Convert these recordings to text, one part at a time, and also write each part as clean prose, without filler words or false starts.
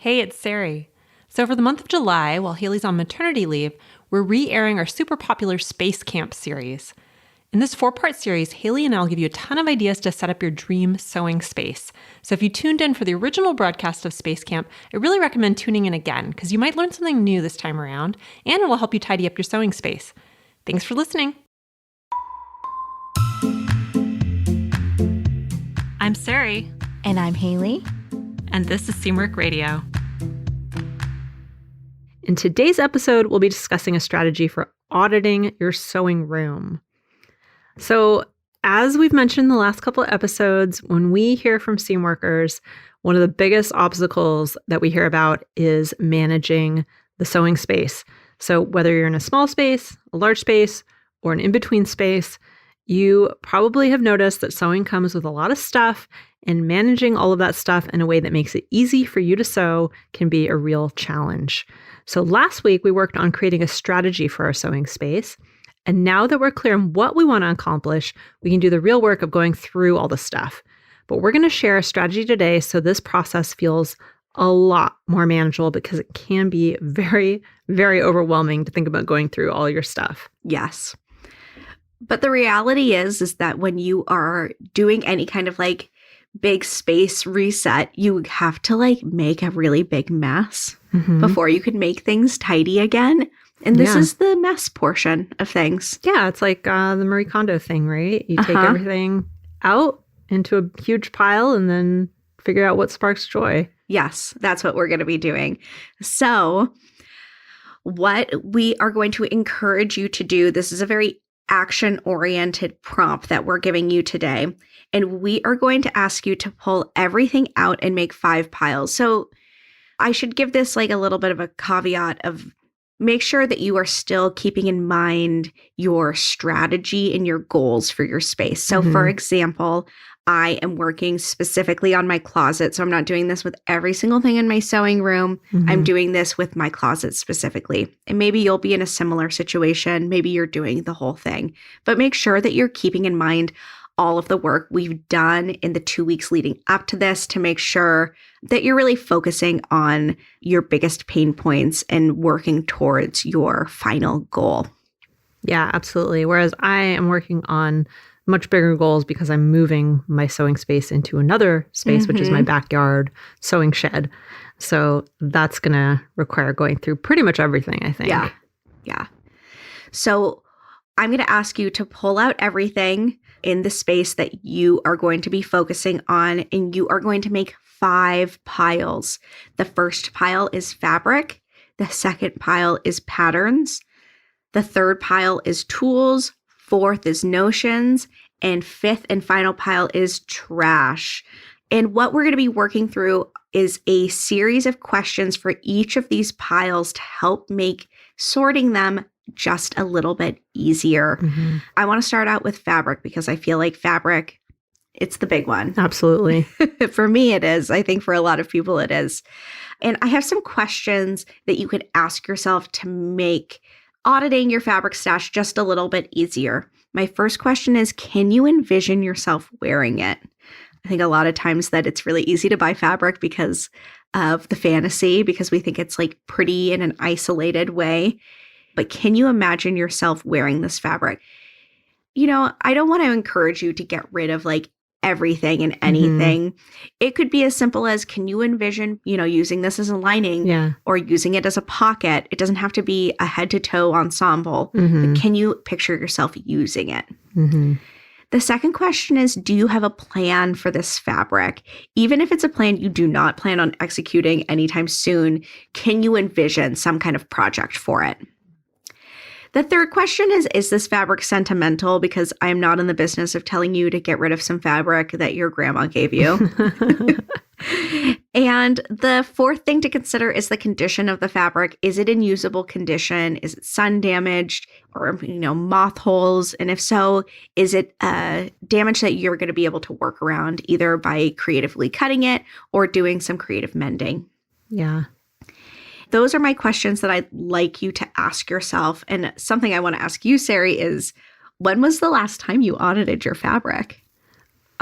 Hey, it's Sari. So for the month of July, while Haley's on maternity leave, we're re-airing our super popular Space Camp series. In this 4-part series, Haley and I will give you a ton of ideas to set up your dream sewing space. So if you tuned in for the original broadcast of Space Camp, I really recommend tuning in again because you might learn something new this time around, and it will help you tidy up your sewing space. Thanks for listening. I'm Sari. And I'm Haley. And this is Seamwork Radio. In today's episode, we'll be discussing a strategy for auditing your sewing room. So, as we've mentioned in the last couple of episodes, when we hear from seam workers, one of the biggest obstacles that we hear about is managing the sewing space. So, whether you're in a small space, a large space, or an in-between space, you probably have noticed that sewing comes with a lot of stuff, and managing all of that stuff in a way that makes it easy for you to sew can be a real challenge. So last week, we worked on creating a strategy for our sewing space. And now that we're clear on what we want to accomplish, we can do the real work of going through all the stuff. But we're going to share a strategy today so this process feels a lot more manageable because it can be very, very overwhelming to think about going through all your stuff. Yes. But the reality is that when you are doing any kind of big space reset, you have to make a really big mess before you can make things tidy again. And this is the mess portion of things. Yeah, it's like the Marie Kondo thing, right? You take everything out into a huge pile and then figure out what sparks joy. Yes, that's what we're going to be doing. So what we are going to encourage you to do, this is a very action-oriented prompt that we're giving you today. And we are going to ask you to pull everything out and make 5 piles. So I should give this a little bit of a caveat of make sure that you are still keeping in mind your strategy and your goals for your space. So for example, I am working specifically on my closet. So I'm not doing this with every single thing in my sewing room. I'm doing this with my closet specifically. And maybe you'll be in a similar situation. Maybe you're doing the whole thing. But make sure that you're keeping in mind all of the work we've done in the 2 weeks leading up to this to make sure that you're really focusing on your biggest pain points and working towards your final goal. Yeah, absolutely. Whereas I am working on much bigger goals because I'm moving my sewing space into another space, which is my backyard sewing shed. So that's going to require going through pretty much everything, I think. Yeah. So I'm going to ask you to pull out everything in the space that you are going to be focusing on, and you are going to make 5 piles. The first pile is fabric. The second pile is patterns. The third pile is tools. Fourth is notions. And fifth and final pile is trash. And what we're going to be working through is a series of questions for each of these piles to help make sorting them just a little bit easier. I want to start out with fabric because I feel like fabric, it's the big one. Absolutely. For me, it is. I think for a lot of people, it is. And I have some questions that you could ask yourself to make auditing your fabric stash just a little bit easier. My first question is, can you envision yourself wearing it? I think a lot of times that it's really easy to buy fabric because of the fantasy, because we think it's pretty in an isolated way. But can you imagine yourself wearing this fabric? I don't want to encourage you to get rid of everything and anything. It could be as simple as, can you envision, using this as a lining or using it as a pocket? It doesn't have to be a head to toe ensemble, but can you picture yourself using it? The second question is, do you have a plan for this fabric? Even if it's a plan you do not plan on executing anytime soon, can you envision some kind of project for it? The third question is this fabric sentimental? Because I'm not in the business of telling you to get rid of some fabric that your grandma gave you. And the fourth thing to consider is the condition of the fabric. Is it in usable condition? Is it sun damaged or, moth holes? And if so, is it damage that you're going to be able to work around either by creatively cutting it or doing some creative mending? Yeah. Those are my questions that I'd like you to ask yourself. And something I want to ask you, Sari, is when was the last time you audited your fabric?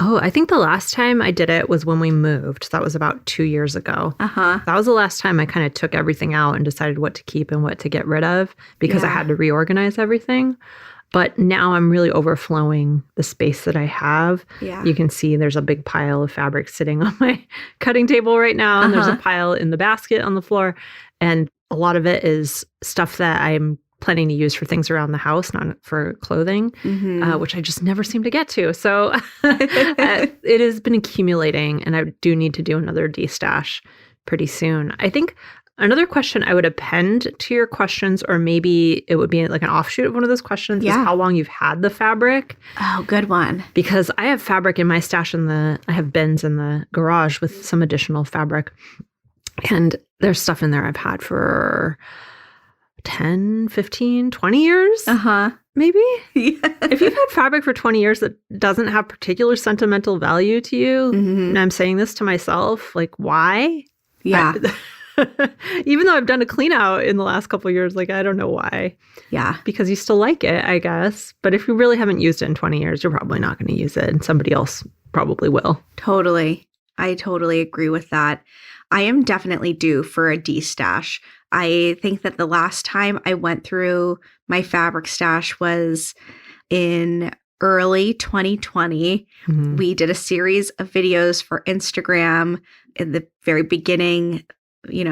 Oh, I think the last time I did it was when we moved. That was about 2 years ago. Uh-huh. That was the last time I kind of took everything out and decided what to keep and what to get rid of because I Yeah. had to reorganize everything. But now I'm really overflowing the space that I have. Yeah. You can see there's a big pile of fabric sitting on my cutting table right now. And there's a pile in the basket on the floor. And a lot of it is stuff that I'm planning to use for things around the house, not for clothing, which I just never seem to get to. So it has been accumulating, and I do need to do another de-stash pretty soon. I think another question I would append to your questions, or maybe it would be like an offshoot of one of those questions, is how long you've had the fabric. Oh, good one. Because I have fabric in my stash I have bins in the garage with some additional fabric. And there's stuff in there I've had for 10, 15, 20 years, maybe. Yeah. If you've had fabric for 20 years that doesn't have particular sentimental value to you, and I'm saying this to myself, like, why? Yeah. Even though I've done a clean out in the last couple of years, like, I don't know why. Yeah. Because you still like it, I guess. But if you really haven't used it in 20 years, you're probably not going to use it, and somebody else probably will. Totally. I totally agree with that. I am definitely due for a de-stash. I think that the last time I went through my fabric stash was in early 2020. We did a series of videos for Instagram in the very beginning,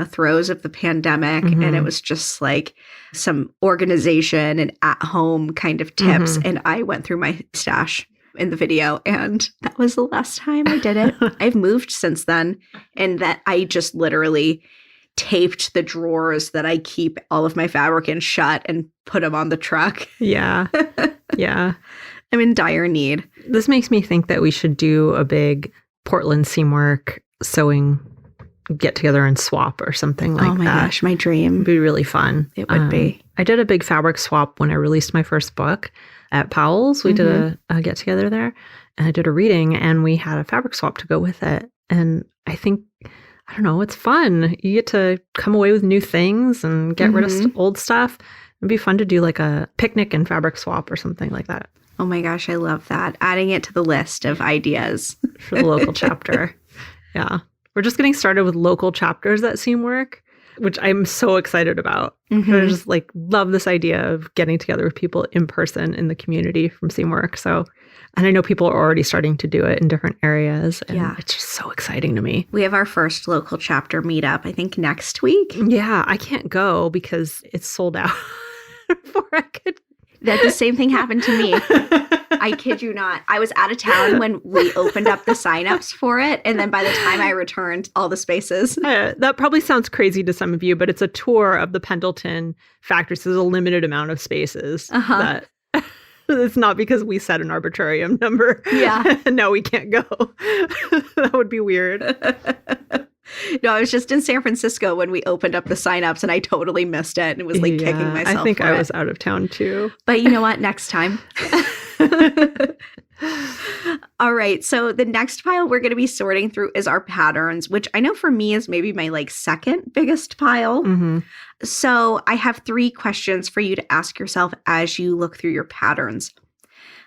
throes of the pandemic. And it was just like some organization and at-home kind of tips. And I went through my stash in the video, and that was the last time I did it. I've moved since then, and that I just literally taped the drawers that I keep all of my fabric in shut and put them on the truck. Yeah. Yeah. I'm in dire need. This makes me think that we should do a big Portland Seamwork sewing get together and swap or something like that. Oh my gosh, my dream. It'd be really fun. It would be. I did a big fabric swap when I released my first book at Powell's. We did a get together there, and I did a reading, and we had a fabric swap to go with it. And I think, I don't know, it's fun. You get to come away with new things and get rid of old stuff. It'd be fun to do like a picnic and fabric swap or something like that. Oh my gosh, I love that. Adding it to the list of ideas. For the local chapter. Yeah. We're just getting started with local chapters at Seamwork, which I'm so excited about. I just love this idea of getting together with people in person in the community from Seamwork. So, and I know people are already starting to do it in different areas. And it's just so exciting to me. We have our first local chapter meetup, I think, next week. Yeah, I can't go because it's sold out before I could. That the same thing happened to me. I kid you not. I was out of town when we opened up the signups for it. And then by the time I returned, all the spaces. That probably sounds crazy to some of you, but it's a tour of the Pendleton factory. So there's a limited amount of spaces. That it's not because we set an arbitrary number. Yeah. No, we can't go. That would be weird. No, I was just in San Francisco when we opened up the signups, and I totally missed it and was kicking myself. I think I was out of town too. But you know what? Next time. All right. So the next pile we're going to be sorting through is our patterns, which I know for me is maybe my second biggest pile. So I have 3 questions for you to ask yourself as you look through your patterns.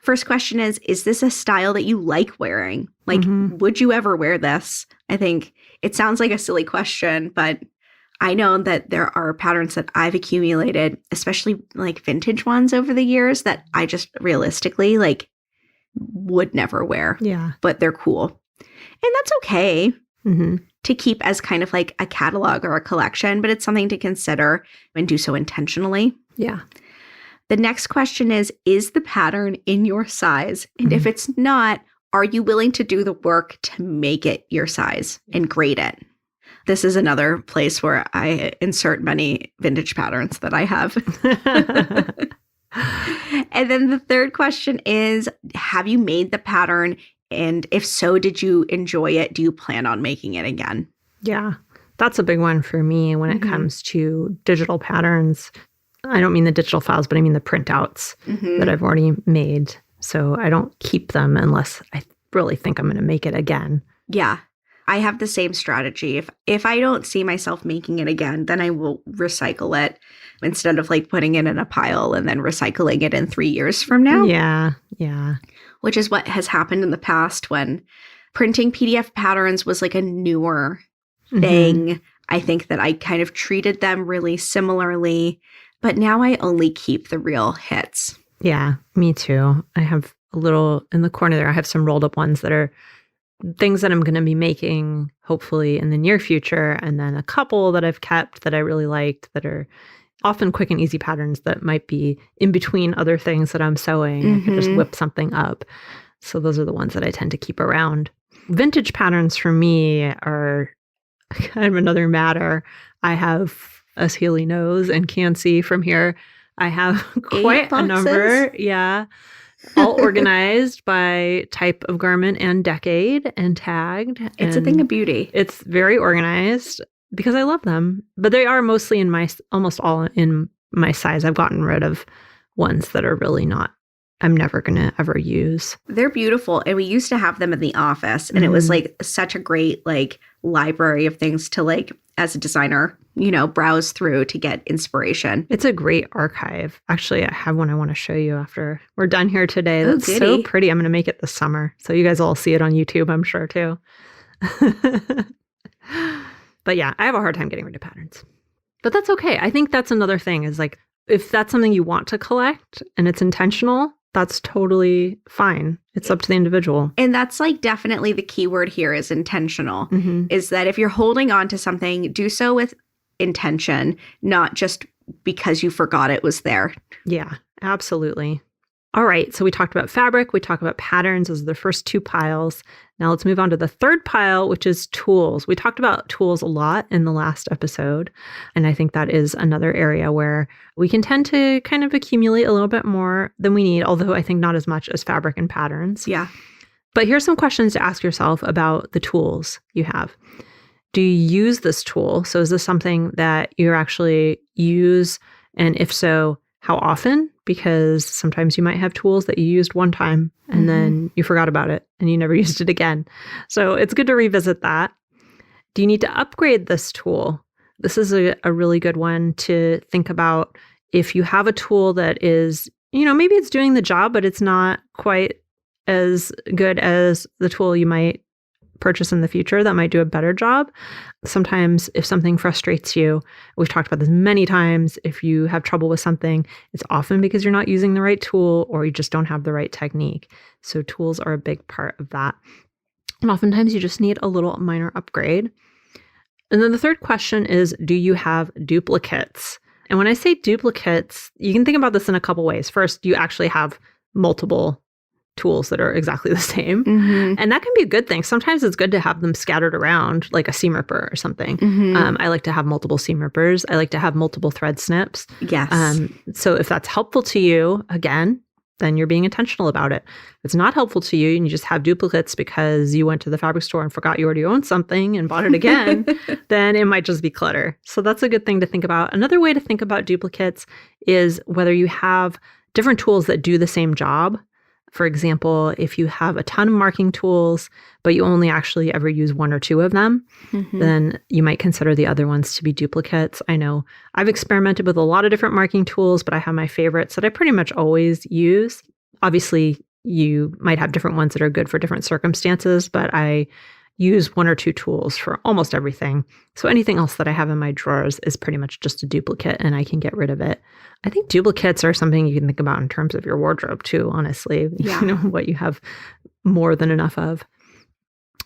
First question is this a style that you like wearing? Would you ever wear this? I think it sounds like a silly question, but I know that there are patterns that I've accumulated, especially vintage ones over the years, that I just realistically would never wear. Yeah. But they're cool. And that's okay to keep as kind of a catalog or a collection, but it's something to consider and do so intentionally. Yeah. The next question is the pattern in your size? And if it's not, are you willing to do the work to make it your size and grade it? This is another place where I insert many vintage patterns that I have. And then the third question is, have you made the pattern? And if so, did you enjoy it? Do you plan on making it again? Yeah, that's a big one for me when it comes to digital patterns. I don't mean the digital files, but I mean the printouts that I've already made. So I don't keep them unless I really think I'm going to make it again. Yeah. I have the same strategy. If I don't see myself making it again, then I will recycle it instead of putting it in a pile and then recycling it in 3 years from now. Yeah. Yeah. which is what has happened in the past when printing PDF patterns was like a newer thing. I think that I kind of treated them really similarly, but now I only keep the real hits. Yeah, me too. I have a little in the corner there. I have some rolled up ones that are things that I'm going to be making hopefully in the near future. And then a couple that I've kept that I really liked that are often quick and easy patterns that might be in between other things that I'm sewing. I could just whip something up. So those are the ones that I tend to keep around. Vintage patterns for me are kind of another matter. I have, as Haley knows and can see from here, I have quite a number. Yeah. All organized by type of garment and decade and tagged. It's a thing of beauty. It's very organized because I love them. But they are mostly almost all in my size. I've gotten rid of ones that are really not, I'm never going to ever use. They're beautiful. And we used to have them in the office. And it was like such a great like library of things to like, as a designer, browse through to get inspiration. It's a great archive. Actually, I have one I want to show you after we're done here today. That's so pretty. I'm going to make it this summer. So you guys all see it on YouTube, I'm sure, too. But yeah, I have a hard time getting rid of patterns. But that's okay. I think that's another thing is like, if that's something you want to collect and it's intentional, that's totally fine. It's up to the individual. And that's like definitely the key word here is intentional, is that if you're holding on to something, do so with intention, not just because you forgot it was there. Yeah, absolutely. All right. So we talked about fabric. We talked about patterns. Those are the first two piles. Now let's move on to the third pile, which is tools. We talked about tools a lot in the last episode. And I think that is another area where we can tend to kind of accumulate a little bit more than we need, although I think not as much as fabric and patterns. Yeah. But here's some questions to ask yourself about the tools you have. Do you use this tool? So is this something that you actually use? And if so, how often? Because sometimes you might have tools that you used one time and then you forgot about it and you never used it again. So it's good to revisit that. Do you need to upgrade this tool? This is a really good one to think about. If you have a tool that is, maybe it's doing the job, but it's not quite as good as the tool you might purchase in the future that might do a better job. Sometimes if something frustrates you, we've talked about this many times, if you have trouble with something, it's often because you're not using the right tool or you just don't have the right technique. So tools are a big part of that. And oftentimes you just need a little minor upgrade. And then the third question is, do you have duplicates? And when I say duplicates, you can think about this in a couple ways. First, you actually have multiple tools that are exactly the same. And that can be a good thing. Sometimes it's good to have them scattered around like a seam ripper or something. I like to have multiple seam rippers. I like to have multiple thread snips. Yes. So if that's helpful to you, again, then you're being intentional about it. If it's not helpful to you and you just have duplicates because you went to the fabric store and forgot you already owned something and bought it again, then it might just be clutter. So that's a good thing to think about. Another way to think about duplicates is whether you have different tools that do the same job. For example, if you have a ton of marking tools, but you only actually ever use one or two of them, then you might consider the other ones to be duplicates. I know I've experimented with a lot of different marking tools, but I have my favorites that I pretty much always use. Obviously, you might have different ones that are good for different circumstances, but I use one or two tools for almost everything. So anything else that I have in my drawers is pretty much just a duplicate and I can get rid of it. I think duplicates are something you can think about in terms of your wardrobe too, honestly. Yeah. What you have more than enough of.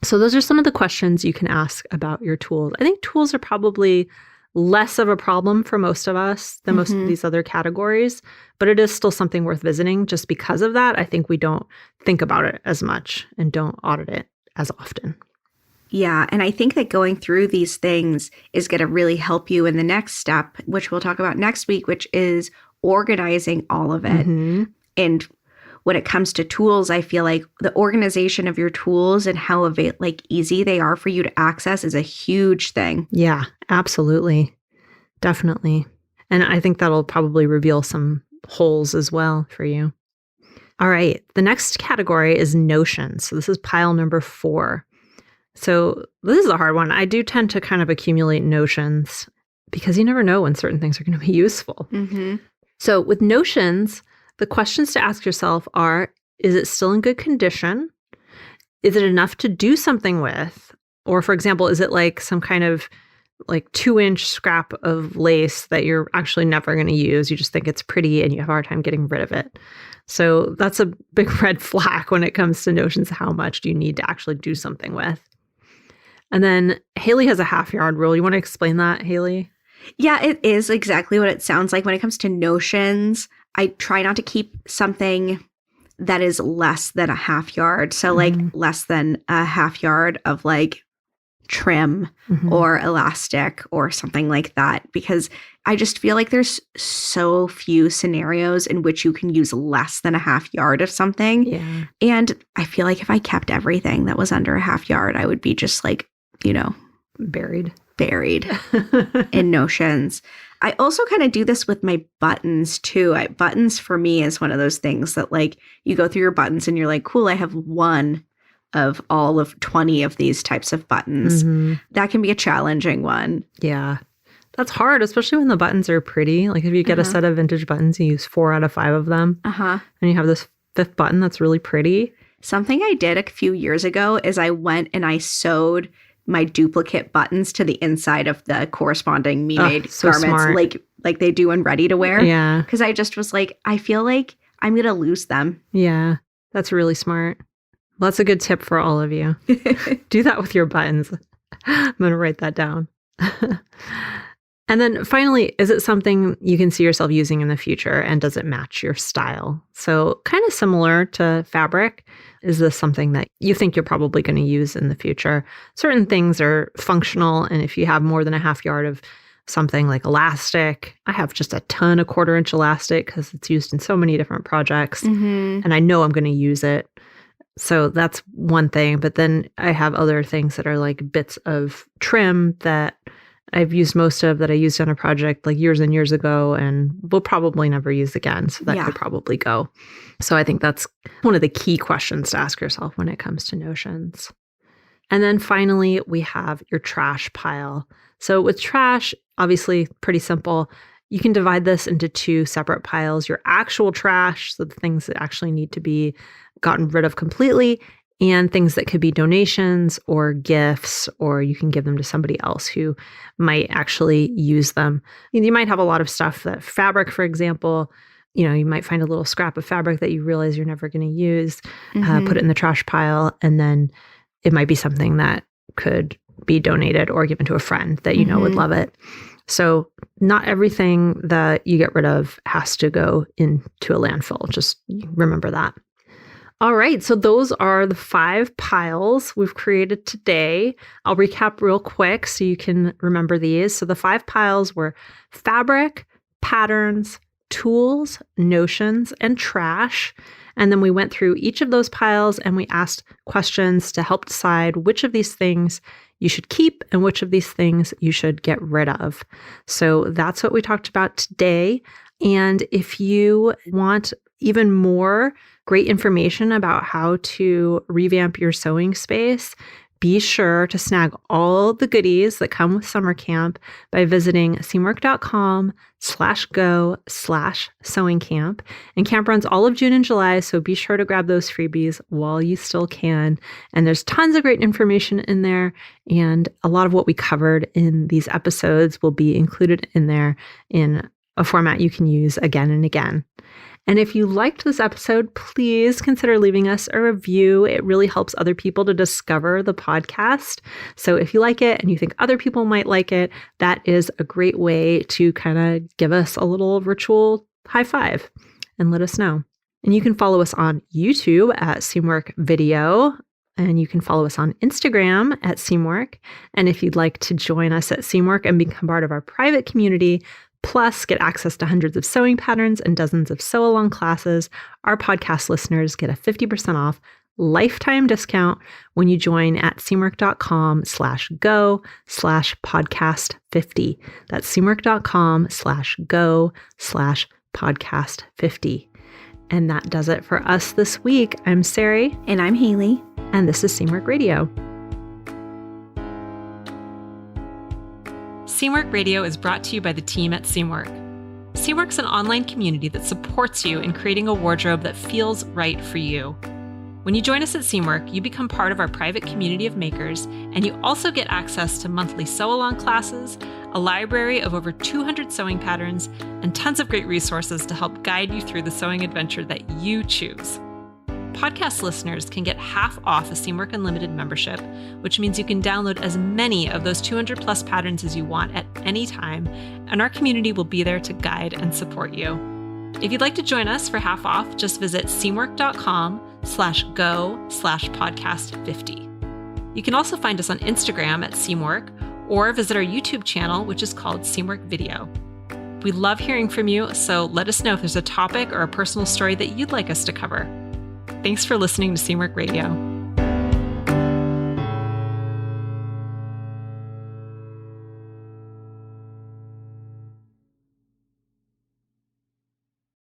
So those are some of the questions you can ask about your tools. I think tools are probably less of a problem for most of us than most of these other categories, but it is still something worth visiting. Just because of that, I think we don't think about it as much and don't audit it as often. Yeah. And I think that going through these things is going to really help you in the next step, which we'll talk about next week, which is organizing all of it. And when it comes to tools, I feel like the organization of your tools and how easy they are for you to access is a huge thing. Yeah, absolutely. Definitely. And I think that'll probably reveal some holes as well for you. All right. The next category is notions. So this is pile number 4. So this is a hard one. I do tend to kind of accumulate notions because you never know when certain things are going to be useful. So with notions, the questions to ask yourself are, Is it still in good condition? Is it enough to do something with? Or for example, is it like some kind of like 2-inch scrap of lace that you're actually never going to use? You just think it's pretty and you have a hard time getting rid of it. So that's a big red flag when it comes to notions of how much do you need to actually do something with. And then Haley has a half-yard rule. You want to explain that, Haley? Yeah, it is exactly what it sounds like. When it comes to notions, I try not to keep something that is less than a half yard. So like less than a half yard of like trim or elastic or something like that, because I just feel like there's so few scenarios in which you can use less than a half yard of something. Yeah. And I feel like if I kept everything that was under a half yard, I would be just like, buried in notions. I also kind of do this with my buttons too. Buttons for me is one of those things that like you go through your buttons and you're like, cool, I have one of all of 20 of these types of buttons. That can be a challenging one. Yeah. That's hard, especially when the buttons are pretty. Like if you get a set of vintage buttons, you use 4 out of 5 of them. And you have this 5th button that's really pretty. Something I did a few years ago is I went and I sewed my duplicate buttons to the inside of the corresponding me-made so garments, smart. like they do in ready to wear. Yeah. Because I just was like, I feel like I'm going to lose them. Yeah. That's really smart. Well, that's a good tip for all of you. Do that with your buttons. I'm going to write that down. And then finally, is it something you can see yourself using in the future, and does it match your style? So kind of similar to fabric. Is this something that you think you're probably going to use in the future? Certain things are functional, and if you have more than a half yard of something like elastic, I have just a ton of 1/4-inch elastic because it's used in so many different projects, and I know I'm going to use it. So that's one thing. But then I have other things that are like bits of trim that I've used most of, that I used on a project like years and years ago and will probably never use again. So that could probably go. So I think that's one of the key questions to ask yourself when it comes to notions. And then finally, we have your trash pile. So with trash, obviously pretty simple. You can divide this into 2 separate piles: your actual trash, so the things that actually need to be gotten rid of completely, and things that could be donations or gifts, or you can give them to somebody else who might actually use them. You might have a lot of stuff that fabric, for example, you might find a little scrap of fabric that you realize you're never going to use, put it in the trash pile, and then it might be something that could be donated or given to a friend that would love it. So not everything that you get rid of has to go into a landfill. Just remember that. All right, so those are the 5 piles we've created today. I'll recap real quick so you can remember these. So the 5 piles were fabric, patterns, tools, notions, and trash. And then we went through each of those piles and we asked questions to help decide which of these things you should keep and which of these things you should get rid of. So that's what we talked about today. And if you want even more great information about how to revamp your sewing space, be sure to snag all the goodies that come with summer camp by visiting seamwork.com/go/sewing camp. And camp runs all of June and July, so be sure to grab those freebies while you still can. And there's tons of great information in there, and a lot of what we covered in these episodes will be included in there in a format you can use again and again. And if you liked this episode, please consider leaving us a review. It really helps other people to discover the podcast. So if you like it and you think other people might like it, that is a great way to kind of give us a little virtual high five and let us know. And you can follow us on YouTube at Seamwork Video. And you can follow us on Instagram at Seamwork. And if you'd like to join us at Seamwork and become part of our private community, plus get access to hundreds of sewing patterns and dozens of sew-along classes, our podcast listeners get a 50% off lifetime discount when you join at seamwork.com/go/podcast50. That's seamwork.com/go/podcast50. And that does it for us this week. I'm Sari. And I'm Haley. And this is Seamwork Radio. Seamwork Radio is brought to you by the team at Seamwork. Seamwork's an online community that supports you in creating a wardrobe that feels right for you. When you join us at Seamwork, you become part of our private community of makers, and you also get access to monthly sew-along classes, a library of over 200 sewing patterns, and tons of great resources to help guide you through the sewing adventure that you choose. Podcast listeners can get half off a Seamwork Unlimited membership, which means you can download as many of those 200 plus patterns as you want at any time, and our community will be there to guide and support you. If you'd like to join us for half off, just visit seamwork.com/go/podcast50. You can also find us on Instagram at Seamwork, or visit our YouTube channel, which is called Seamwork Video. We love hearing from you, so let us know if there's a topic or a personal story that you'd like us to cover. Thanks for listening to Seamwork Radio.